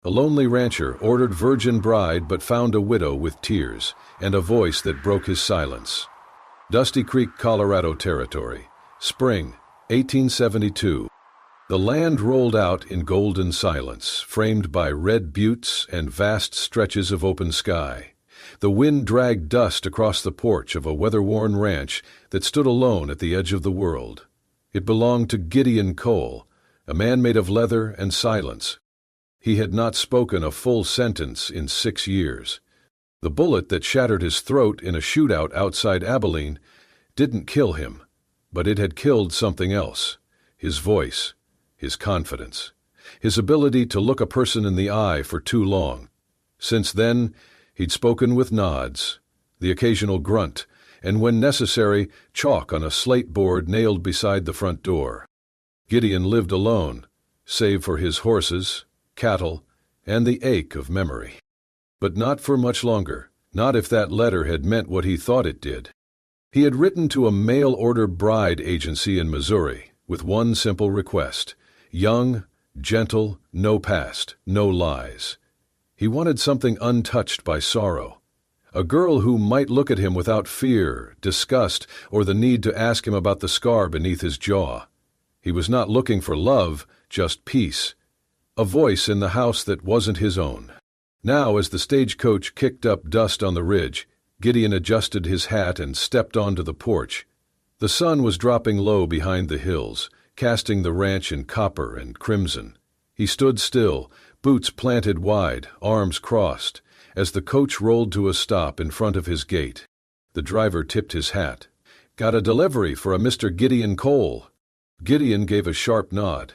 A lonely rancher ordered virgin bride but found a widow with tears and a voice that broke his silence. Dusty Creek, Colorado Territory. Spring, 1872. The land rolled out in golden silence, framed by red buttes and vast stretches of open sky. The wind dragged dust across the porch of a weather-worn ranch that stood alone at the edge of the world. It belonged to Gideon Cole, a man made of leather and silence. He had not spoken a full sentence in 6 years. The bullet that shattered his throat in a shootout outside Abilene didn't kill him, but it had killed something else: his voice, his confidence, his ability to look a person in the eye for too long. Since then, he'd spoken with nods, the occasional grunt, and when necessary, chalk on a slate board nailed beside the front door. Gideon lived alone, save for his horses, cattle, and the ache of memory. But not for much longer, not if that letter had meant what he thought it did. He had written to a mail-order bride agency in Missouri with one simple request: young, gentle, no past, no lies. He wanted something untouched by sorrow. A girl who might look at him without fear, disgust, or the need to ask him about the scar beneath his jaw. He was not looking for love, just peace. A voice in the house that wasn't his own. Now, as the stagecoach kicked up dust on the ridge, Gideon adjusted his hat and stepped onto the porch. The sun was dropping low behind the hills, casting the ranch in copper and crimson. He stood still, boots planted wide, arms crossed, as the coach rolled to a stop in front of his gate. The driver tipped his hat. "Got a delivery for a Mr. Gideon Cole." Gideon gave a sharp nod.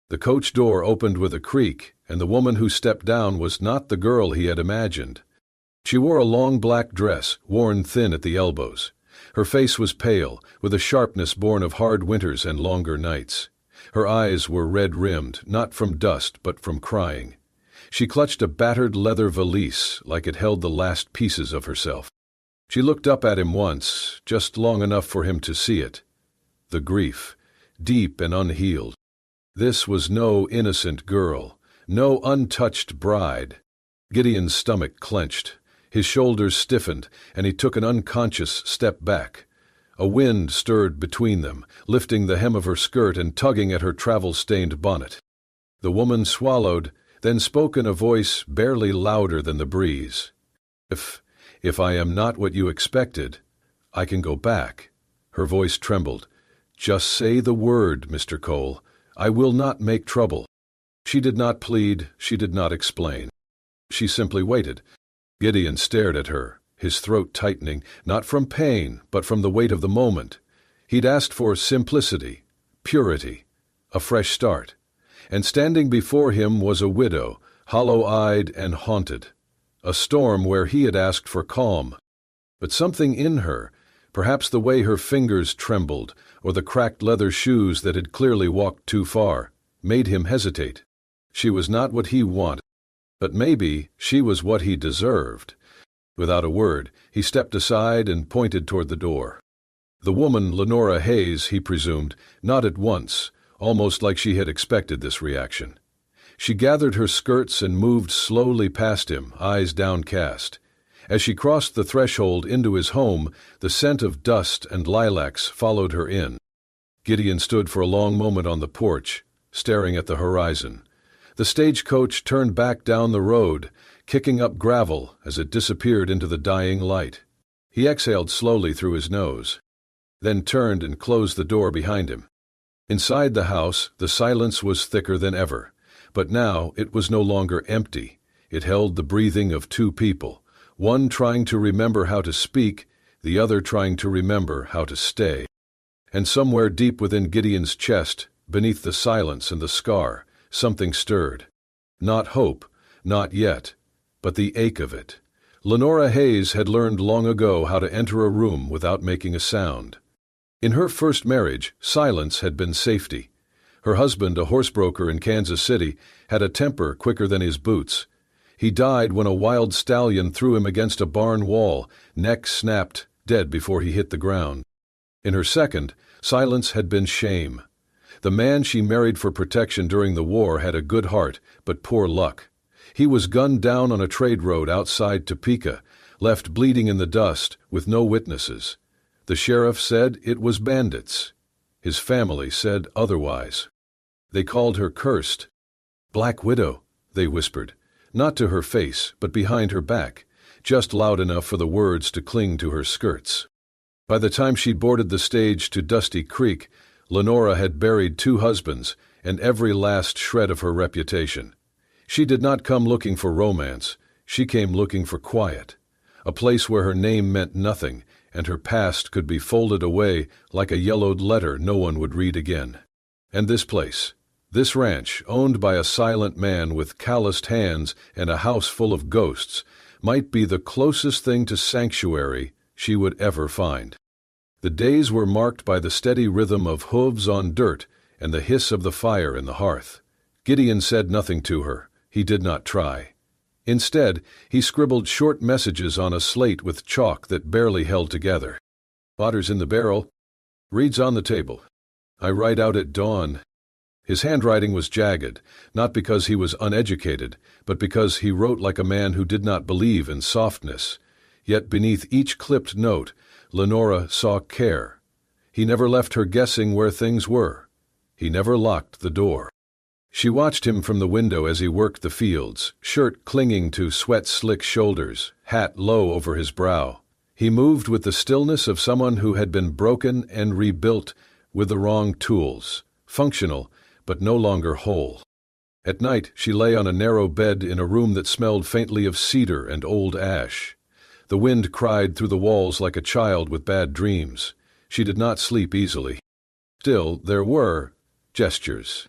The coach door opened with a creak, and the woman who stepped down was not the girl he had imagined. She wore a long black dress, worn thin at the elbows. Her face was pale, with a sharpness born of hard winters and longer nights. Her eyes were red-rimmed, not from dust but from crying. She clutched a battered leather valise like it held the last pieces of herself. She looked up at him once, just long enough for him to see it. The grief, deep and unhealed. This was no innocent girl, no untouched bride. Gideon's stomach clenched. His shoulders stiffened, and he took an unconscious step back. A wind stirred between them, lifting the hem of her skirt and tugging at her travel-stained bonnet. The woman swallowed, then spoke in a voice barely louder than the breeze. If I am not what you expected, I can go back." Her voice trembled. "Just say the word, Mr. Cole. I will not make trouble." She did not plead, she did not explain. She simply waited. Gideon stared at her, his throat tightening, not from pain, but from the weight of the moment. He'd asked for simplicity, purity, a fresh start. And standing before him was a widow, hollow-eyed and haunted. A storm where he had asked for calm. But something in her, perhaps the way her fingers trembled, or the cracked leather shoes that had clearly walked too far, made him hesitate. She was not what he wanted. But maybe she was what he deserved. Without a word, he stepped aside and pointed toward the door. The woman, Lenora Hayes, he presumed, nodded once, almost like she had expected this reaction. She gathered her skirts and moved slowly past him, eyes downcast. As she crossed the threshold into his home, the scent of dust and lilacs followed her in. Gideon stood for a long moment on the porch, staring at the horizon. The stagecoach turned back down the road, kicking up gravel as it disappeared into the dying light. He exhaled slowly through his nose, then turned and closed the door behind him. Inside the house, the silence was thicker than ever, but now it was no longer empty. It held the breathing of two people, one trying to remember how to speak, the other trying to remember how to stay. And somewhere deep within Gideon's chest, beneath the silence and the scar, something stirred. Not hope, not yet, but the ache of it. Lenora Hayes had learned long ago how to enter a room without making a sound. In her first marriage, silence had been safety. Her husband, a horsebroker in Kansas City, had a temper quicker than his boots. He died when a wild stallion threw him against a barn wall, neck snapped, dead before he hit the ground. In her second, silence had been shame. The man she married for protection during the war had a good heart, but poor luck. He was gunned down on a trade road outside Topeka, left bleeding in the dust with no witnesses. The sheriff said it was bandits. His family said otherwise. They called her cursed. "Black Widow," they whispered, not to her face, but behind her back, just loud enough for the words to cling to her skirts. By the time she'd boarded the stage to Dusty Creek, Lenora had buried 2 husbands and every last shred of her reputation. She did not come looking for romance. She came looking for quiet, a place where her name meant nothing and her past could be folded away like a yellowed letter no one would read again. And this place, this ranch, owned by a silent man with calloused hands and a house full of ghosts, might be the closest thing to sanctuary she would ever find. The days were marked by the steady rhythm of hooves on dirt and the hiss of the fire in the hearth. Gideon said nothing to her. He did not try. Instead, he scribbled short messages on a slate with chalk that barely held together. "Otter's in the barrel. Reed's on the table. I write out at dawn." His handwriting was jagged, not because he was uneducated, but because he wrote like a man who did not believe in softness. Yet beneath each clipped note, Lenora saw care. He never left her guessing where things were. He never locked the door. She watched him from the window as he worked the fields, shirt clinging to sweat-slick shoulders, hat low over his brow. He moved with the stillness of someone who had been broken and rebuilt with the wrong tools, functional, but no longer whole. At night, she lay on a narrow bed in a room that smelled faintly of cedar and old ash. The wind cried through the walls like a child with bad dreams. She did not sleep easily. Still, there were gestures.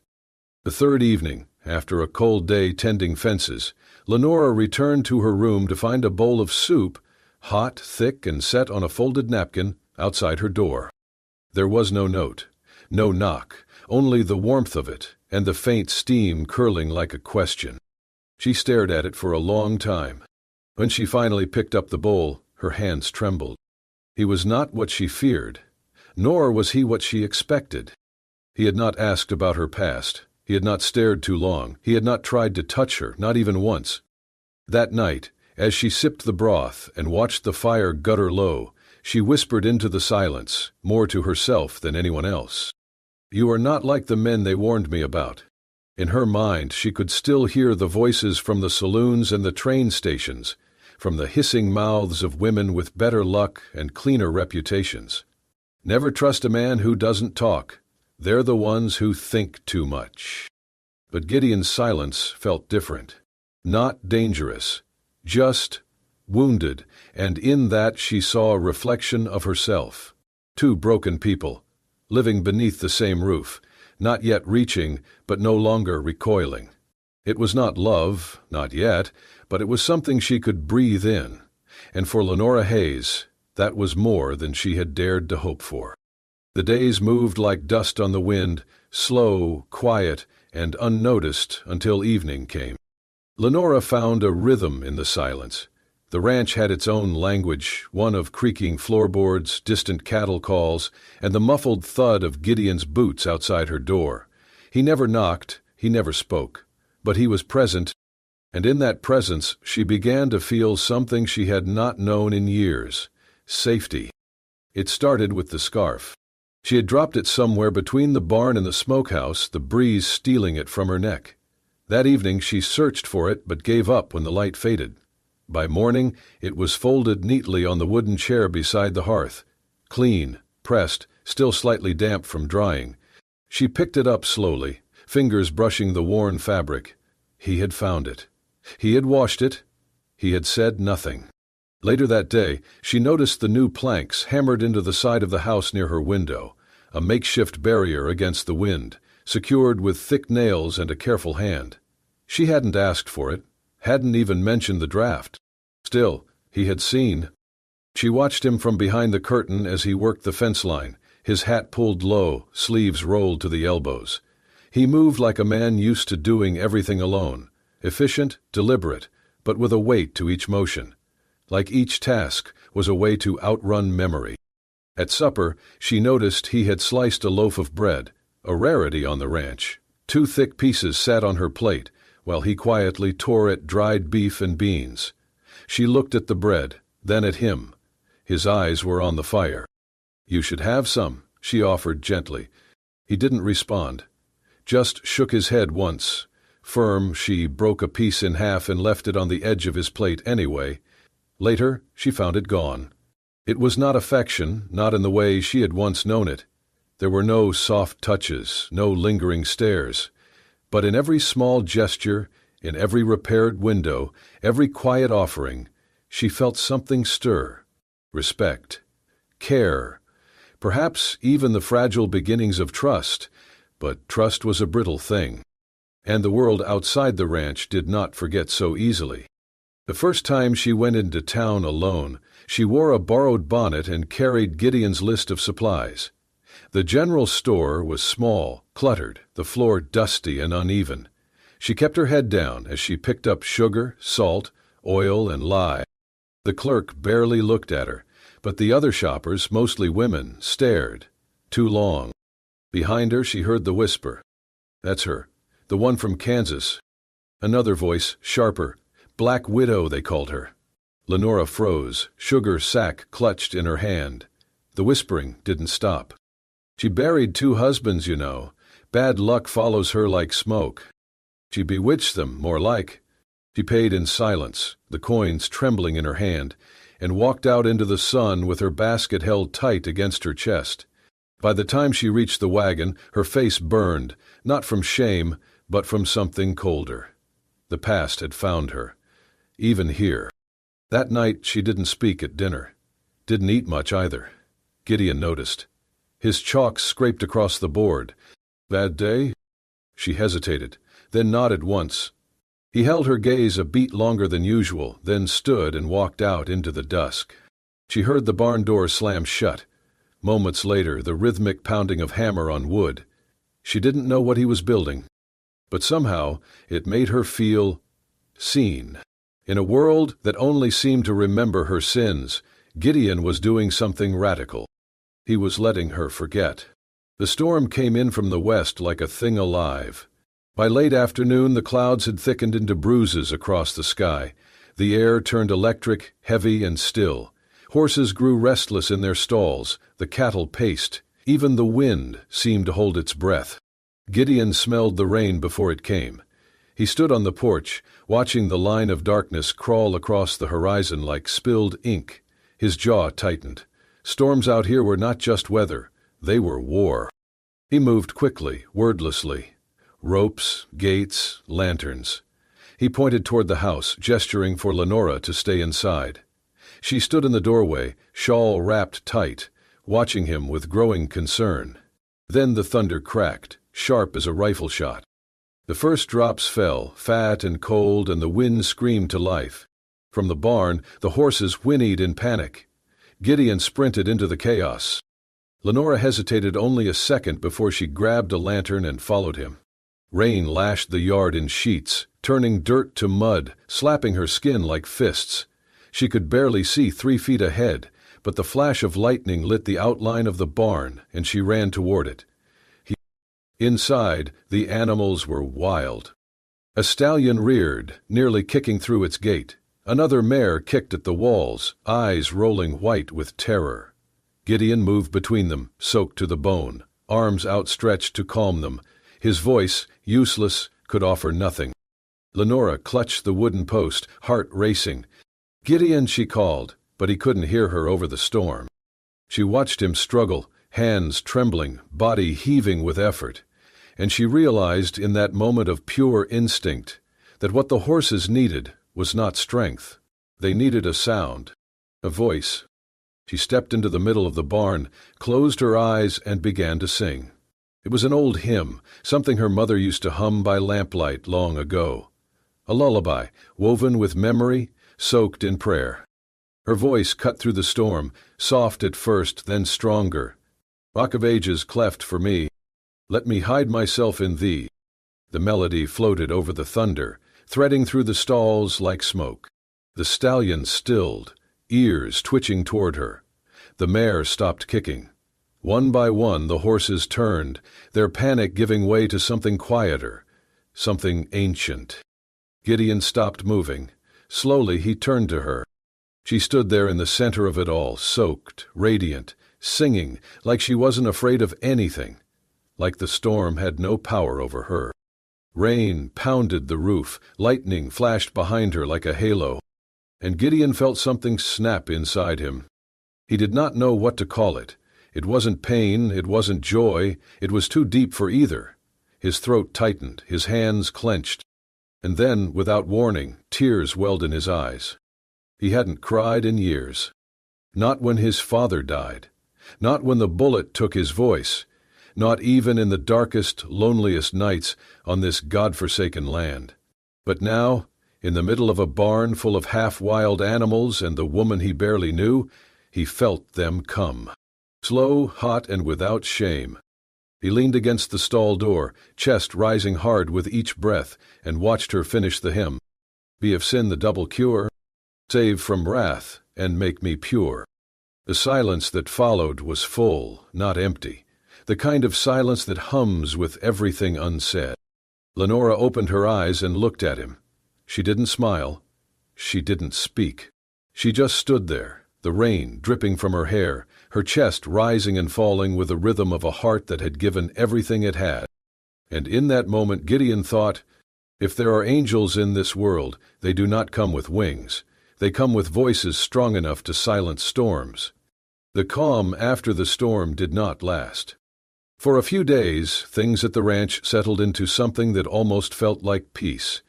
The third evening, after a cold day tending fences, Lenora returned to her room to find a bowl of soup, hot, thick, and set on a folded napkin, outside her door. There was no note, no knock, only the warmth of it and the faint steam curling like a question. She stared at it for a long time. When she finally picked up the bowl, her hands trembled. He was not what she feared, nor was he what she expected. He had not asked about her past. He had not stared too long. He had not tried to touch her, not even once. That night, as she sipped the broth and watched the fire gutter low, she whispered into the silence, more to herself than anyone else. "You are not like the men they warned me about." In her mind, she could still hear the voices from the saloons and the train stations, from the hissing mouths of women with better luck and cleaner reputations. Never trust a man who doesn't talk. They're the ones who think too much. But Gideon's silence felt different. Not dangerous, just wounded, and in that she saw a reflection of herself. 2 broken people, living beneath the same roof, not yet reaching, but no longer recoiling. It was not love, not yet, but it was something she could breathe in. And for Lenora Hayes, that was more than she had dared to hope for. The days moved like dust on the wind, slow, quiet, and unnoticed until evening came. Lenora found a rhythm in the silence. The ranch had its own language, one of creaking floorboards, distant cattle calls, and the muffled thud of Gideon's boots outside her door. He never knocked, he never spoke, but he was present, and in that presence she began to feel something she had not known in years: safety. It started with the scarf. She had dropped it somewhere between the barn and the smokehouse, the breeze stealing it from her neck. That evening she searched for it but gave up when the light faded. By morning it was folded neatly on the wooden chair beside the hearth. Clean, pressed, still slightly damp from drying. She picked it up slowly, fingers brushing the worn fabric. He had found it. He had washed it. He had said nothing. Later that day, she noticed the new planks hammered into the side of the house near her window, a makeshift barrier against the wind, secured with thick nails and a careful hand. She hadn't asked for it, hadn't even mentioned the draft. Still, he had seen. She watched him from behind the curtain as he worked the fence line, his hat pulled low, sleeves rolled to the elbows. He moved like a man used to doing everything alone, efficient, deliberate, but with a weight to each motion. Like each task was a way to outrun memory. At supper, she noticed he had sliced a loaf of bread, a rarity on the ranch. 2 thick pieces sat on her plate, while he quietly tore at dried beef and beans. She looked at the bread, then at him. His eyes were on the fire. "You should have some," she offered gently. He didn't respond, just shook his head once. Firm, she broke a piece in half and left it on the edge of his plate anyway. Later, she found it gone. It was not affection, not in the way she had once known it. There were no soft touches, no lingering stares. But in every small gesture, in every repaired window, every quiet offering, she felt something stir. Respect. Care. Perhaps even the fragile beginnings of trust, but trust was a brittle thing. And the world outside the ranch did not forget so easily. The first time she went into town alone, she wore a borrowed bonnet and carried Gideon's list of supplies. The general store was small, cluttered, the floor dusty and uneven. She kept her head down as she picked up sugar, salt, oil, and lye. The clerk barely looked at her, but the other shoppers, mostly women, stared. Too long. Behind her she heard the whisper. "That's her. The one from Kansas." Another voice, sharper. Black Widow, they called her. Lenora froze, sugar sack clutched in her hand. The whispering didn't stop. "She buried 2 husbands, you know. Bad luck follows her like smoke." "She bewitched them, more like." She paid in silence, the coins trembling in her hand, and walked out into the sun with her basket held tight against her chest. By the time she reached the wagon, her face burned, not from shame, but from something colder. The past had found her. Even here. That night she didn't speak at dinner. Didn't eat much either. Gideon noticed. His chalk scraped across the board. "Bad day?" She hesitated, then nodded once. He held her gaze a beat longer than usual, then stood and walked out into the dusk. She heard the barn door slam shut. Moments later, the rhythmic pounding of hammer on wood. She didn't know what he was building, but somehow it made her feel seen. In a world that only seemed to remember her sins, Gideon was doing something radical. He was letting her forget. The storm came in from the west like a thing alive. By late afternoon, the clouds had thickened into bruises across the sky. The air turned electric, heavy, and still. Horses grew restless in their stalls. The cattle paced. Even the wind seemed to hold its breath. Gideon smelled the rain before it came. He stood on the porch, watching the line of darkness crawl across the horizon like spilled ink. His jaw tightened. Storms out here were not just weather. They were war. He moved quickly, wordlessly. Ropes, gates, lanterns. He pointed toward the house, gesturing for Lenora to stay inside. She stood in the doorway, shawl wrapped tight, watching him with growing concern. Then the thunder cracked, sharp as a rifle shot. The first drops fell, fat and cold, and the wind screamed to life. From the barn, the horses whinnied in panic. Gideon sprinted into the chaos. Lenora hesitated only a second before she grabbed a lantern and followed him. Rain lashed the yard in sheets, turning dirt to mud, slapping her skin like fists. She could barely see 3 feet ahead, but the flash of lightning lit the outline of the barn, and she ran toward it. Inside, the animals were wild. A stallion reared, nearly kicking through its gate. Another mare kicked at the walls, eyes rolling white with terror. Gideon moved between them, soaked to the bone, arms outstretched to calm them. His voice, useless, could offer nothing. Lenora clutched the wooden post, heart racing. "Gideon," she called, but he couldn't hear her over the storm. She watched him struggle, hands trembling, body heaving with effort. And she realized in that moment of pure instinct that what the horses needed was not strength. They needed a sound, a voice. She stepped into the middle of the barn, closed her eyes, and began to sing. It was an old hymn, something her mother used to hum by lamplight long ago. A lullaby, woven with memory, soaked in prayer. Her voice cut through the storm, soft at first, then stronger. "Rock of ages cleft for me. Let me hide myself in thee." The melody floated over the thunder, threading through the stalls like smoke. The stallion stilled, ears twitching toward her. The mare stopped kicking. One by one the horses turned, their panic giving way to something quieter, something ancient. Gideon stopped moving. Slowly he turned to her. She stood there in the center of it all, soaked, radiant, singing, like she wasn't afraid of anything, like the storm had no power over her. Rain pounded the roof, lightning flashed behind her like a halo, and Gideon felt something snap inside him. He did not know what to call it. It wasn't pain, it wasn't joy, it was too deep for either. His throat tightened, his hands clenched, and then, without warning, tears welled in his eyes. He hadn't cried in years. Not when his father died. Not when the bullet took his voice. Not even in the darkest, loneliest nights on this God-forsaken land. But now, in the middle of a barn full of half-wild animals and the woman he barely knew, he felt them come. Slow, hot, and without shame. He leaned against the stall door, chest rising hard with each breath, and watched her finish the hymn. Be of sin the double cure, save from wrath, and make me pure. The silence that followed was full, not empty, the kind of silence that hums with everything unsaid. Lenora opened her eyes and looked at him. She didn't smile. She didn't speak. She just stood there, the rain dripping from her hair, her chest rising and falling with the rhythm of a heart that had given everything it had. And in that moment Gideon thought, if there are angels in this world, they do not come with wings. They come with voices strong enough to silence storms. The calm after the storm did not last. For a few days, things at the ranch settled into something that almost felt like peace.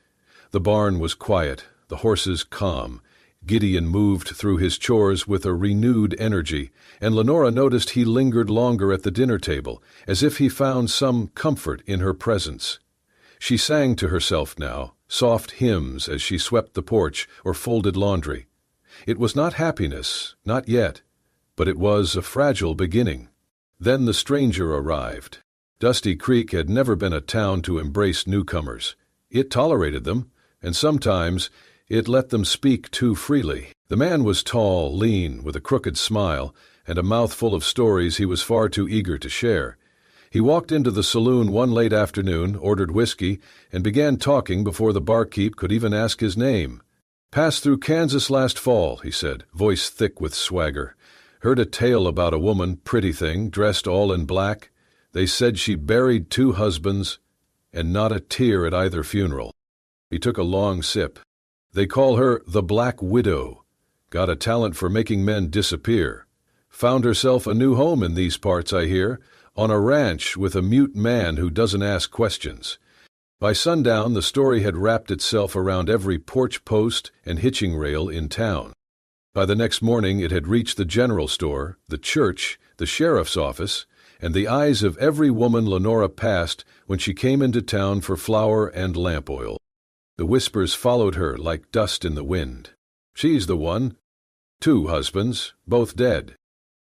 The barn was quiet, the horses calm. Gideon moved through his chores with a renewed energy, and Lenora noticed he lingered longer at the dinner table, as if he found some comfort in her presence. She sang to herself now, soft hymns as she swept the porch or folded laundry. It was not happiness, not yet, but it was a fragile beginning. Then the stranger arrived. Dusty Creek had never been a town to embrace newcomers. It tolerated them, and sometimes it let them speak too freely. The man was tall, lean, with a crooked smile, and a mouthful of stories he was far too eager to share. He walked into the saloon one late afternoon, ordered whiskey, and began talking before the barkeep could even ask his name. "Passed through Kansas last fall," he said, voice thick with swagger. "Heard a tale about a woman, pretty thing, dressed all in black. They said she buried 2 husbands, and not a tear at either funeral." He took a long sip. "They call her the Black Widow. Got a talent for making men disappear. Found herself a new home in these parts, I hear, on a ranch with a mute man who doesn't ask questions." By sundown, the story had wrapped itself around every porch post and hitching rail in town. By the next morning it had reached the general store, the church, the sheriff's office, and the eyes of every woman Lenora passed when she came into town for flour and lamp oil. The whispers followed her like dust in the wind. "She's the one. 2 husbands, both dead.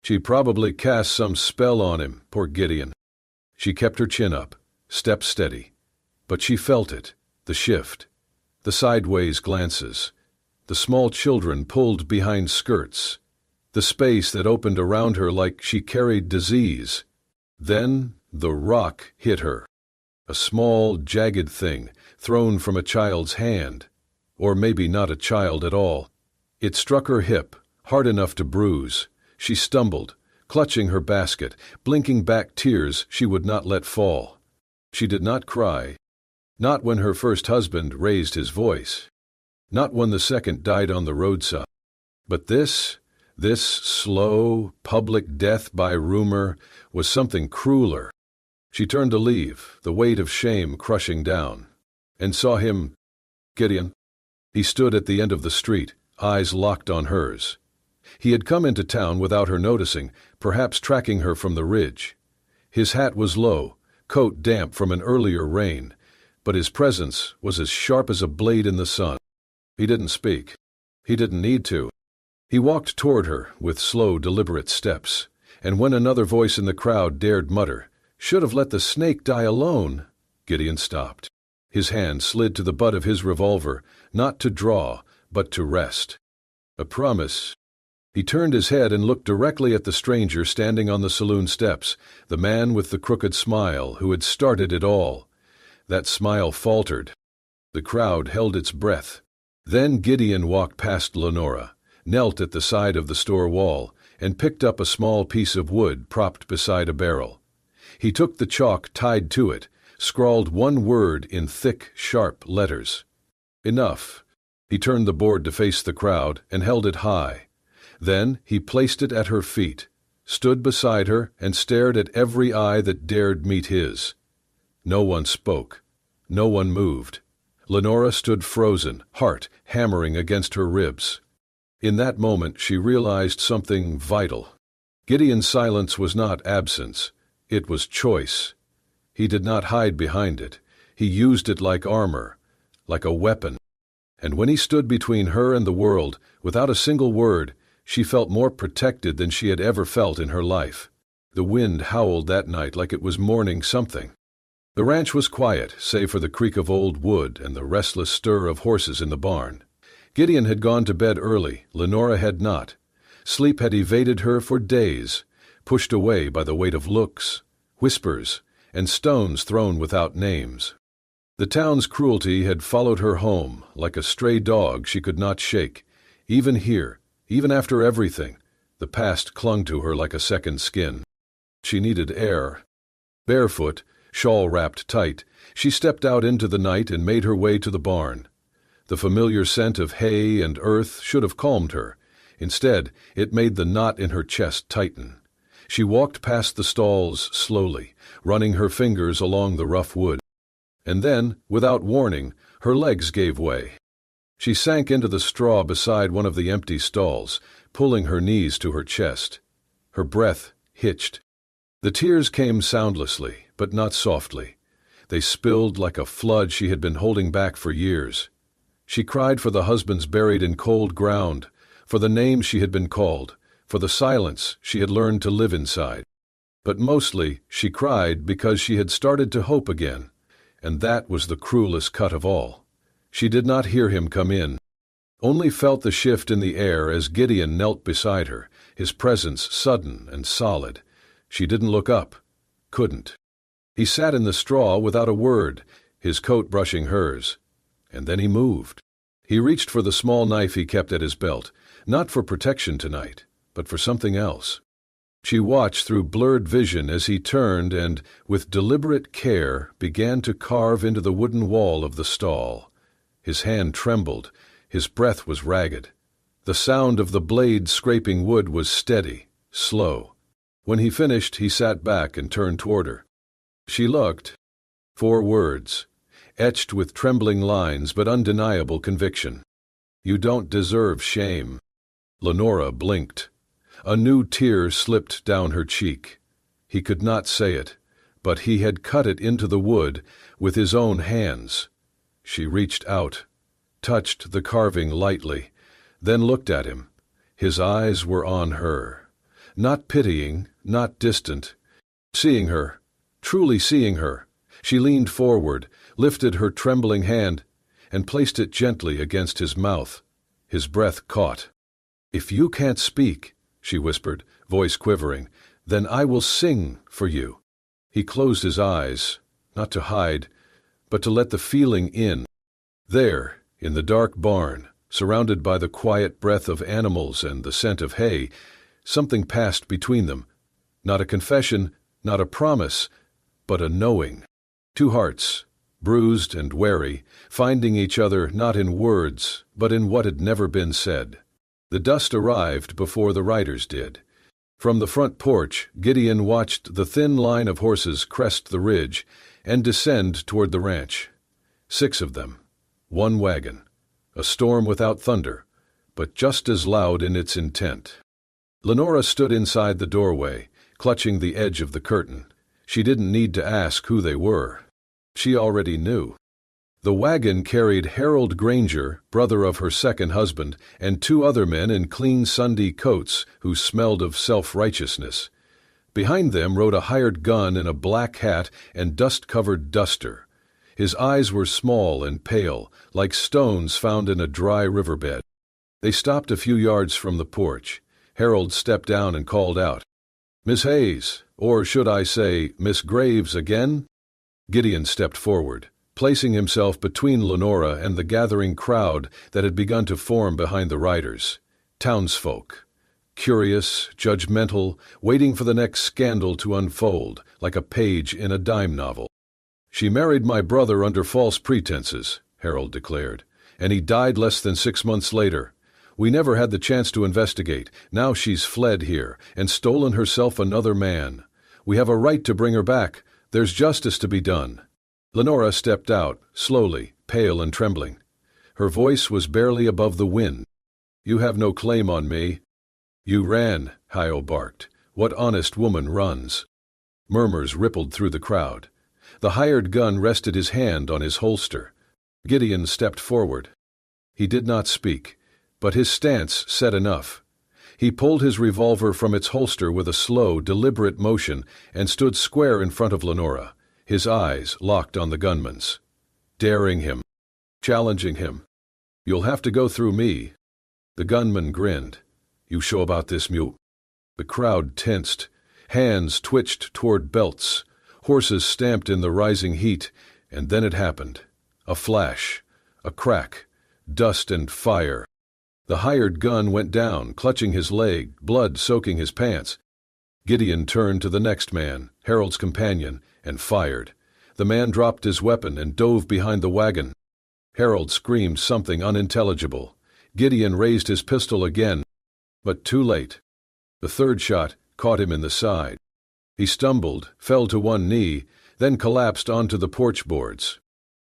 She probably cast some spell on him, poor Gideon." She kept her chin up, steps steady. But she felt it, the shift, the sideways glances, the small children pulled behind skirts, the space that opened around her like she carried disease. Then the rock hit her. A small, jagged thing, thrown from a child's hand. Or maybe not a child at all. It struck her hip, hard enough to bruise. She stumbled, clutching her basket, blinking back tears she would not let fall. She did not cry. Not when her first husband raised his voice. Not when the second died on the roadside. But this slow, public death by rumor, was something crueler. She turned to leave, the weight of shame crushing down, and saw him, Gideon. He stood at the end of the street, eyes locked on hers. He had come into town without her noticing, perhaps tracking her from the ridge. His hat was low, coat damp from an earlier rain, but his presence was as sharp as a blade in the sun. He didn't speak. He didn't need to. He walked toward her with slow, deliberate steps, and when another voice in the crowd dared mutter, "Should have let the snake die alone," Gideon stopped. His hand slid to the butt of his revolver, not to draw, but to rest. A promise. He turned his head and looked directly at the stranger standing on the saloon steps, the man with the crooked smile who had started it all. That smile faltered. The crowd held its breath. Then Gideon walked past Lenora, knelt at the side of the store wall, and picked up a small piece of wood propped beside a barrel. He took the chalk tied to it, scrawled one word in thick, sharp letters. Enough. He turned the board to face the crowd and held it high. Then he placed it at her feet, stood beside her, and stared at every eye that dared meet his. No one spoke. No one moved. Lenora stood frozen, heart hammering against her ribs. In that moment she realized something vital. Gideon's silence was not absence. It was choice. He did not hide behind it. He used it like armor, like a weapon. And when he stood between her and the world, without a single word, she felt more protected than she had ever felt in her life. The wind howled that night like it was mourning something. The ranch was quiet, save for the creak of old wood and the restless stir of horses in the barn. Gideon had gone to bed early. Lenora had not. Sleep had evaded her for days, pushed away by the weight of looks, whispers, and stones thrown without names. The town's cruelty had followed her home like a stray dog she could not shake. Even here, even after everything, the past clung to her like a second skin. She needed air. Barefoot, shawl wrapped tight, she stepped out into the night and made her way to the barn. The familiar scent of hay and earth should have calmed her. Instead, it made the knot in her chest tighten. She walked past the stalls slowly, running her fingers along the rough wood. And then, without warning, her legs gave way. She sank into the straw beside one of the empty stalls, pulling her knees to her chest. Her breath hitched. The tears came soundlessly, but not softly. They spilled like a flood she had been holding back for years. She cried for the husbands buried in cold ground, for the names she had been called, for the silence she had learned to live inside. But mostly she cried because she had started to hope again, and that was the cruelest cut of all. She did not hear him come in, only felt the shift in the air as Gideon knelt beside her, his presence sudden and solid. She didn't look up, couldn't. He sat in the straw without a word, his coat brushing hers. And then he moved. He reached for the small knife he kept at his belt, not for protection tonight, but for something else. She watched through blurred vision as he turned and, with deliberate care, began to carve into the wooden wall of the stall. His hand trembled, his breath was ragged. The sound of the blade scraping wood was steady, slow. When he finished, he sat back and turned toward her. She looked. 4 words, etched with trembling lines but undeniable conviction. "You don't deserve shame." Lenora blinked. A new tear slipped down her cheek. He could not say it, but he had cut it into the wood with his own hands. She reached out, touched the carving lightly, then looked at him. His eyes were on her. Not pitying, not distant. Seeing her, truly seeing her, she leaned forward, lifted her trembling hand, and placed it gently against his mouth. His breath caught. "If you can't speak," she whispered, voice quivering, "then I will sing for you." He closed his eyes, not to hide, but to let the feeling in. There, in the dark barn, surrounded by the quiet breath of animals and the scent of hay, something passed between them. Not a confession, not a promise, but a knowing. 2 hearts, bruised and wary, finding each other not in words, but in what had never been said. The dust arrived before the riders did. From the front porch, Gideon watched the thin line of horses crest the ridge and descend toward the ranch. 6 of them, 1 wagon, a storm without thunder, but just as loud in its intent. Lenora stood inside the doorway, clutching the edge of the curtain. She didn't need to ask who they were. She already knew. The wagon carried Harold Granger, brother of her second husband, and 2 other men in clean Sunday coats who smelled of self-righteousness. Behind them rode a hired gun in a black hat and dust-covered duster. His eyes were small and pale, like stones found in a dry riverbed. They stopped a few yards from the porch. Harold stepped down and called out, "Miss Hayes, or should I say, Miss Graves again?" Gideon stepped forward, placing himself between Lenora and the gathering crowd that had begun to form behind the riders. Townsfolk. Curious, judgmental, waiting for the next scandal to unfold, like a page in a dime novel. "She married my brother under false pretenses," Harold declared, "and he died less than 6 months later. We never had the chance to investigate. Now she's fled here and stolen herself another man. We have a right to bring her back. There's justice to be done." Lenora stepped out, slowly, pale and trembling. Her voice was barely above the wind. "You have no claim on me." "You ran," Hio barked. "What honest woman runs?" Murmurs rippled through the crowd. The hired gun rested his hand on his holster. Gideon stepped forward. He did not speak, but his stance said enough. He pulled his revolver from its holster with a slow, deliberate motion and stood square in front of Lenora, his eyes locked on the gunman's. Daring him. Challenging him. "You'll have to go through me." The gunman grinned. "You show about this, mute." The crowd tensed. Hands twitched toward belts. Horses stamped in the rising heat, and then it happened. A flash. A crack. Dust and fire. The hired gun went down, clutching his leg, blood soaking his pants. Gideon turned to the next man, Harold's companion, and fired. The man dropped his weapon and dove behind the wagon. Harold screamed something unintelligible. Gideon raised his pistol again, but too late. The third shot caught him in the side. He stumbled, fell to one knee, then collapsed onto the porch boards.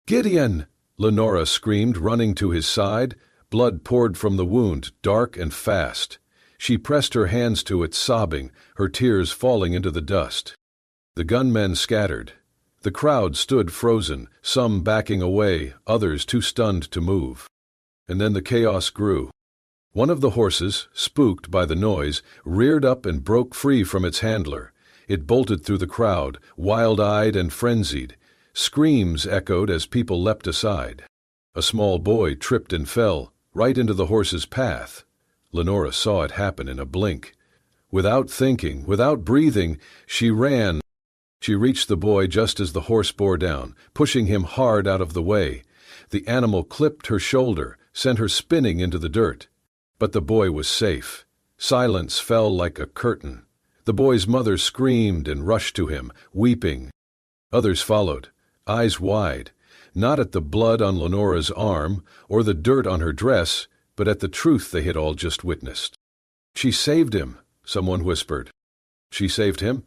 "Gideon!" Lenora screamed, running to his side. Blood poured from the wound, dark and fast. She pressed her hands to it, sobbing, her tears falling into the dust. The gunmen scattered. The crowd stood frozen, some backing away, others too stunned to move. And then the chaos grew. One of the horses, spooked by the noise, reared up and broke free from its handler. It bolted through the crowd, wild-eyed and frenzied. Screams echoed as people leapt aside. A small boy tripped and fell, right into the horse's path. Lenora saw it happen in a blink. Without thinking, without breathing, she ran. She reached the boy just as the horse bore down, pushing him hard out of the way. The animal clipped her shoulder, sent her spinning into the dirt. But the boy was safe. Silence fell like a curtain. The boy's mother screamed and rushed to him, weeping. Others followed, eyes wide, not at the blood on Lenora's arm or the dirt on her dress, but at the truth they had all just witnessed. "She saved him," someone whispered. "She saved him?"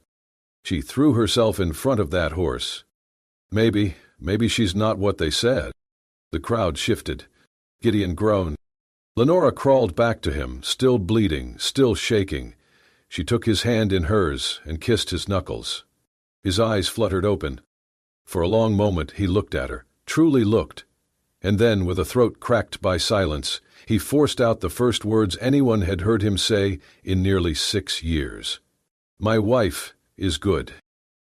"She threw herself in front of that horse." Maybe she's not what they said." The crowd shifted. Gideon groaned. Lenora crawled back to him, still bleeding, still shaking. She took his hand in hers and kissed his knuckles. His eyes fluttered open. For a long moment he looked at her, truly looked. And then, with a throat cracked by silence, he forced out the first words anyone had heard him say in nearly 6 years. "My wife is good."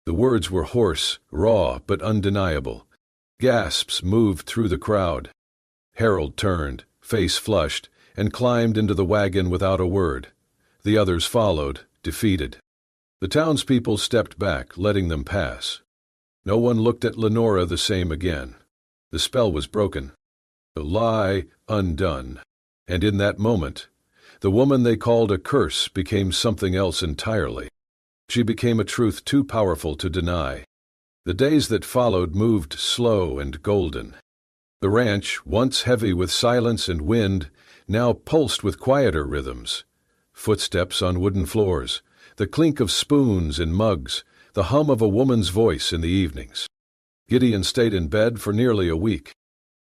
The words were hoarse, raw, but undeniable. Gasps moved through the crowd. Harold turned, face flushed, and climbed into the wagon without a word. The others followed, defeated. The townspeople stepped back, letting them pass. No one looked at Lenora the same again. The spell was broken. The lie undone. And in that moment, the woman they called a curse became something else entirely. She became a truth too powerful to deny. The days that followed moved slow and golden. The ranch, once heavy with silence and wind, now pulsed with quieter rhythms. Footsteps on wooden floors, the clink of spoons in mugs, the hum of a woman's voice in the evenings. Gideon stayed in bed for nearly a week.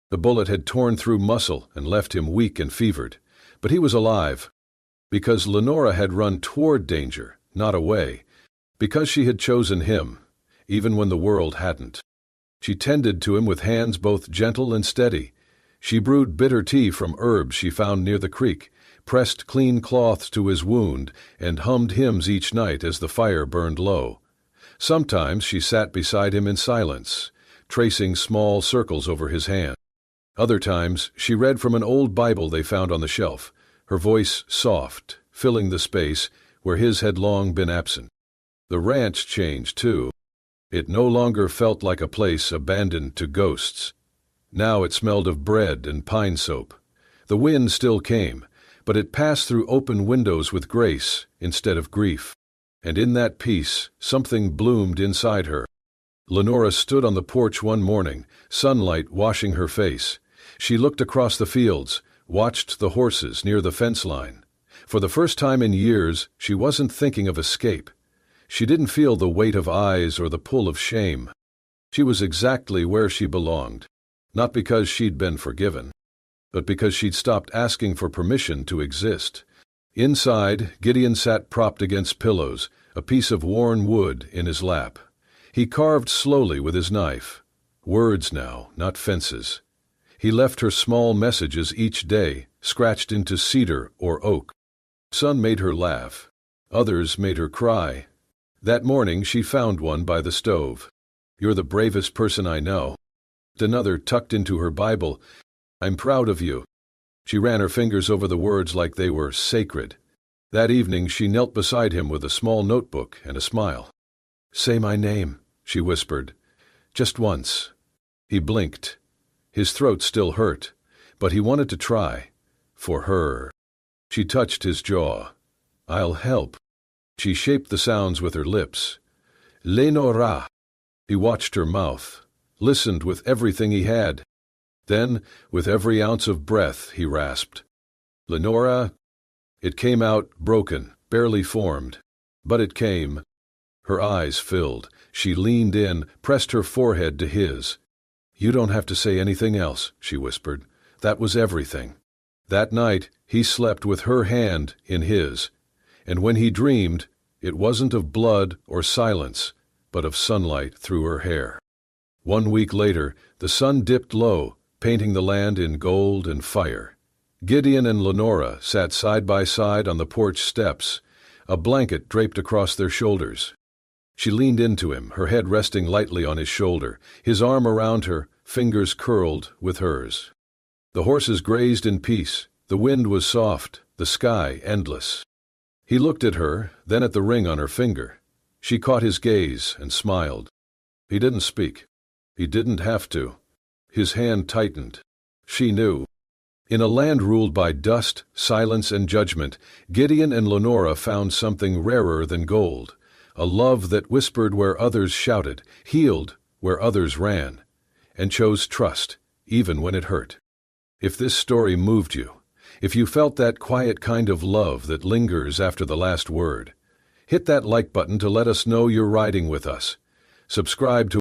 The bullet had torn through muscle and left him weak and fevered, but he was alive. Because Lenora had run toward danger, not away. Because she had chosen him, even when the world hadn't. She tended to him with hands both gentle and steady. She brewed bitter tea from herbs she found near the creek, pressed clean cloths to his wound, and hummed hymns each night as the fire burned low. Sometimes she sat beside him in silence, tracing small circles over his hand. Other times she read from an old Bible they found on the shelf, her voice soft, filling the space where his had long been absent. The ranch changed, too. It no longer felt like a place abandoned to ghosts. Now it smelled of bread and pine soap. The wind still came, but it passed through open windows with grace instead of grief. And in that peace, something bloomed inside her. Lenora stood on the porch one morning, sunlight washing her face. She looked across the fields, watched the horses near the fence line. For the first time in years, she wasn't thinking of escape. She didn't feel the weight of eyes or the pull of shame. She was exactly where she belonged, not because she'd been forgiven, but because she'd stopped asking for permission to exist. Inside, Gideon sat propped against pillows, a piece of worn wood in his lap. He carved slowly with his knife. Words now, not fences. He left her small messages each day, scratched into cedar or oak. Some made her laugh. Others made her cry. That morning she found one by the stove. "You're the bravest person I know." Another tucked into her Bible. "I'm proud of you." She ran her fingers over the words like they were sacred. That evening she knelt beside him with a small notebook and a smile. "Say my name," she whispered. "Just once." He blinked. His throat still hurt, but he wanted to try. For her. She touched his jaw. "I'll help." She shaped the sounds with her lips. "Lenora." He watched her mouth, listened with everything he had. Then, with every ounce of breath, he rasped, "Lenora." It came out broken, barely formed. But it came. Her eyes filled. She leaned in, pressed her forehead to his. "You don't have to say anything else," she whispered. That was everything. That night, he slept with her hand in his. And when he dreamed, it wasn't of blood or silence, but of sunlight through her hair. 1 week later, the sun dipped low, painting the land in gold and fire. Gideon and Lenora sat side by side on the porch steps, a blanket draped across their shoulders. She leaned into him, her head resting lightly on his shoulder, his arm around her, fingers curled with hers. The horses grazed in peace. The wind was soft, the sky endless. He looked at her, then at the ring on her finger. She caught his gaze and smiled. He didn't speak. He didn't have to. His hand tightened. She knew. In a land ruled by dust, silence, and judgment, Gideon and Lenora found something rarer than gold, a love that whispered where others shouted, healed where others ran, and chose trust, even when it hurt. If this story moved you, if you felt that quiet kind of love that lingers after the last word, hit that like button to let us know you're riding with us. Subscribe to